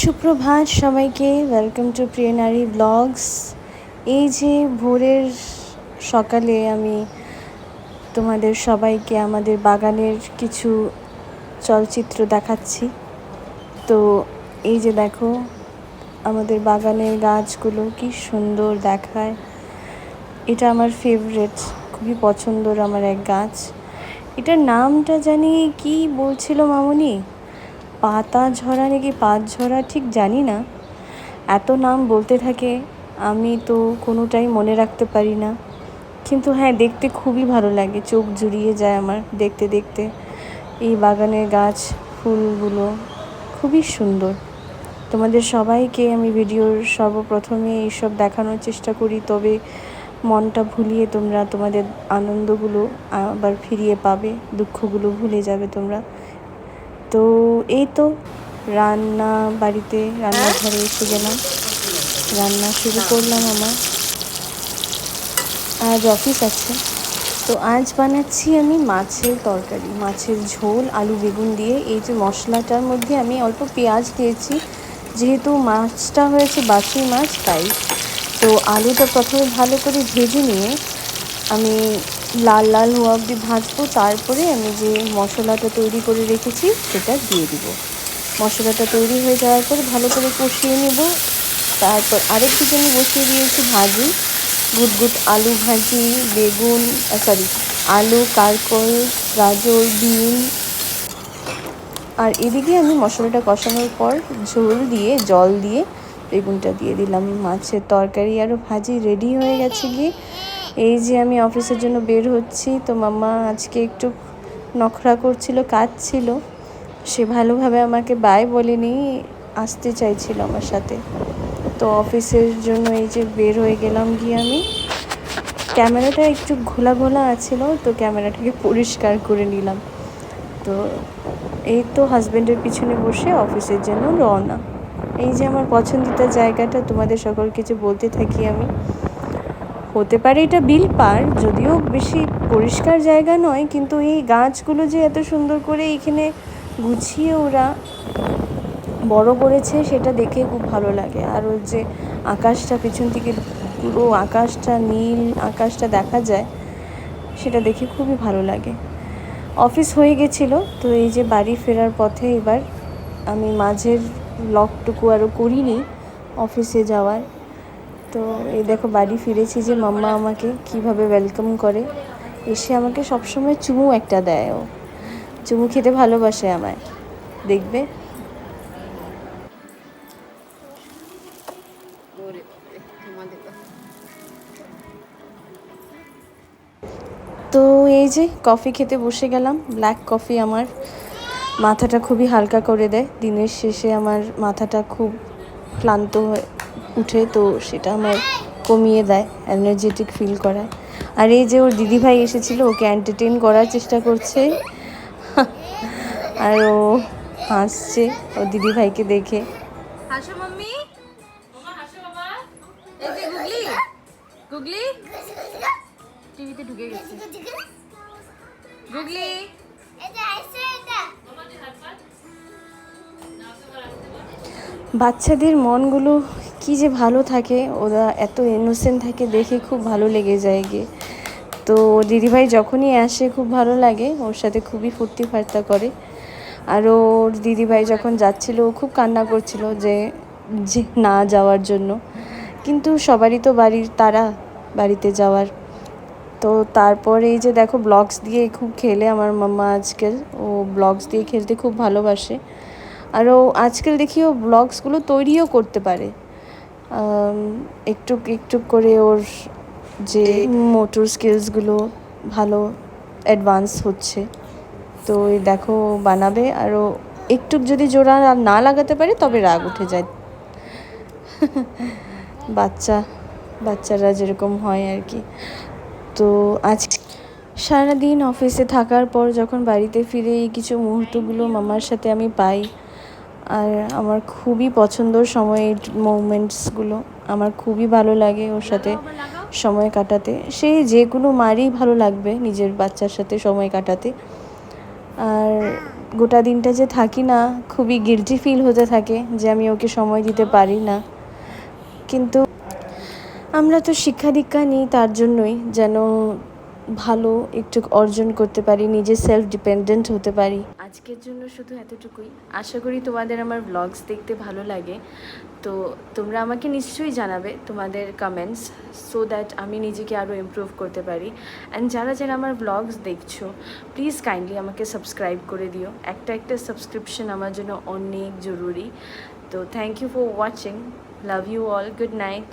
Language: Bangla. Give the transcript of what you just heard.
সুপ্রভাত সবাইকে, ওয়েলকাম টু প্রিয় নারী ব্লগস। এই যে ভোরের সকালে আমি তোমাদের সবাইকে আমাদের বাগানের কিছু চলচ্চিত্র দেখাচ্ছি। তো এই যে দেখো, আমাদের বাগানের গাছগুলো কি সুন্দর দেখায়। এটা আমার ফেভারিট, খুবই পছন্দর আমার এক গাছ। এটার নামটা জানি কি বলছিল মামুনি, পাতা ঝরা নাকি পাত ঝরা, ঠিক জানি না। এত নাম বলতে থাকে, আমি তো কোনোটাই মনে রাখতে পারি না। কিন্তু হ্যাঁ, দেখতে খুবই ভালো লাগে, চোখ জুড়িয়ে যায় আমার দেখতে দেখতে। এই বাগানের গাছ ফুলগুলো খুবই সুন্দর। তোমাদের সবাইকে আমি ভিডিওর সর্বপ্রথমে এইসব দেখানোর চেষ্টা করি, তবে মনটা ভুলিয়ে তোমরা তোমাদের আনন্দগুলো আবার ফিরিয়ে পাবে, দুঃখগুলো ভুলে যাবে তোমরা। তো এই তো রান্নাঘরে এসে গেলাম, রান্না শুরু করলাম। আমার আজ অফিস আছে, তো আজ বানাচ্ছি আমি মাছের তরকারি, মাছের ঝোল আলু বেগুন দিয়ে। এই যে মশলাটার মধ্যে আমি অল্প পেঁয়াজ দিয়েছি, যেহেতু মাছটা হয়েছে বাছি মাছ, তাই। তো আলুটা প্রথমে ভালো করে ভেজে নিয়ে আমি লাল লাল হওয়া অবধি ভাজবো, তারপরে আমি যে মশলাটা তৈরি করে রেখেছি সেটা দিয়ে দিব। মশলাটা তৈরি হয়ে যাওয়ার পর ভালো করে কষিয়ে নেব। তারপর আরেকদিকে আমি বসিয়ে দিয়েছি ভাজি, গুটগুট আলু ভাজি, বেগুন আলু, কারকল, গাজর, বিন। আর এদিকে আমি মশলাটা কষানোর পর জল দিয়ে বেগুনটা দিয়ে দিলাম। মাছের তরকারি আরও ভাজি রেডি হয়ে গেছে। গিয়ে এই যে আমি অফিসের জন্য বের হচ্ছি, তো মাম্মা আজকে একটু নখরা করছিল, কাজ ছিল, সে ভালোভাবে আমাকে বাই বলেনি, আসতে চাইছিল আমার সাথে। তো অফিসের জন্য এই যে বের হয়ে গেলাম। গিয়ে আমি ক্যামেরাটা একটু ঘোলা ঘোলা আছিল, তো ক্যামেরাটাকে পরিষ্কার করে নিলাম। তো এই তো হাজব্যান্ডের পিছনে বসে অফিসের জন্য রওনা। এই যে আমার পছন্দিতা জায়গাটা, তোমাদের সকল কিছু বলতে থাকি আমি। হতে পারে এটা বিল পার, যদিও বেশি পরিষ্কার জায়গা নয়, কিন্তু এই গাছগুলো যে এত সুন্দর করে এখানে গুছিয়ে ওরা বড় করেছে, সেটা দেখে খুব ভালো লাগে। আর ওর যে আকাশটা, পিছন থেকে পুরো আকাশটা, নীল আকাশটা দেখা যায়, সেটা দেখে খুবই ভালো লাগে। অফিস হয়ে গেছিলো, তো এই যে বাড়ি ফেরার পথে এবার আমি মাঝের ব্লগটুকু আরও করিনি অফিসে যাওয়ার। তো এই দেখো বাড়ি ফিরেছি, যে মাম্মা আমাকে কিভাবে ওয়েলকাম করে। এসে আমাকে সবসময় চুমু একটা দেয়, ও চুমু খেতে ভালোবাসে আমায়, দেখবে। তো এই যে কফি খেতে বসে গেলাম, ব্ল্যাক কফি। আমার মাথাটা খুবই হালকা করে দেয়, দিনের শেষে আমার মাথাটা খুব ক্লান্ত হয়ে উঠে, তো সেটা আমার কমিয়ে দেয়, এনার্জেটিক ফিল করায়। আর এই যে ওর দিদিভাই এসেছিল, ওকে এন্টারটেন করার চেষ্টা করছে, আর ও হাসছে ওর দিদিভাইকে দেখে। হাসো মাম্মি, হাসো বাবা। এই যে গুগলি, গুগলি টিভিতে ঢুকে গেছে। গুগলি বাচ্চাদের মনগুলো কি যে ভালো থাকে, ওরা এত ইনোসেন্ট থাকে, দেখে খুব ভালো লেগে যায় গিয়ে। তো দিদিভাই যখনই আসে খুব ভালো লাগে, ওর সাথে খুবই ফুর্তি ফার্তা করে। আর ওর দিদিভাই যখন যাচ্ছিল, ও খুব কান্না করছিল যে না যাওয়ার জন্য, কিন্তু সবারই তো বাড়িতে যাওয়ার। তো তারপরে এই যে দেখো, ব্লগস দিয়ে খুব খেলে আমার মাম্মা আজকাল, ও ব্লগস দিয়ে খেলতে খুব ভালোবাসে। আর ও আজকাল দেখি ও ব্লগসগুলো তৈরিও করতে পারে, একটু একটু করে। ওর যে মোটর স্কিলসগুলো ভালো অ্যাডভান্স হচ্ছে। তো এই দেখো বানাবে, আরও একটু যদি জোড়া না লাগাতে পারে তবে রাগ উঠে যায়। বাচ্চারা যেরকম হয় আর কি। তো আজ সারাদিন অফিসে থাকার পর যখন বাড়িতে ফিরে এই কিছু মুহূর্তগুলো মামার সাথে আমি পাই, আর আমার খুবই পছন্দর সময়ের মোমেন্টসগুলো, আমার খুবই ভালো লাগে ওর সাথে সময় কাটাতে। সেই যে কোনো মারই ভালো লাগবে নিজের বাচ্চার সাথে সময় কাটাতে। আর গোটা দিনটা যে থাকি না, খুবই গিল্টি ফিল হতে থাকে যে আমি ওকে সময় দিতে পারি না। কিন্তু আমরা তো শিক্ষা দীক্ষা নিই তার জন্যই, যেন ভালো একটু অর্জন করতে পারি, নিজে সেলফ ডিপেন্ডেন্ট হতে পারি। আজকের জন্য শুধু এতটুকুই। আশা করি তোমাদের আমার ব্লগস দেখতে ভালো লাগে। তো তোমরা আমাকে নিশ্চয়ই জানাবে তোমাদের কমেন্টস, সো দ্যাট আমি নিজেকে আরও ইমপ্রুভ করতে পারি। অ্যান্ড যারা যারা আমার ব্লগস দেখছো, প্লিজ কাইন্ডলি আমাকে সাবস্ক্রাইব করে দিও। একটা সাবস্ক্রিপশন আমার জন্য অনেক জরুরি। তো thank you for watching. Love you all. Good night.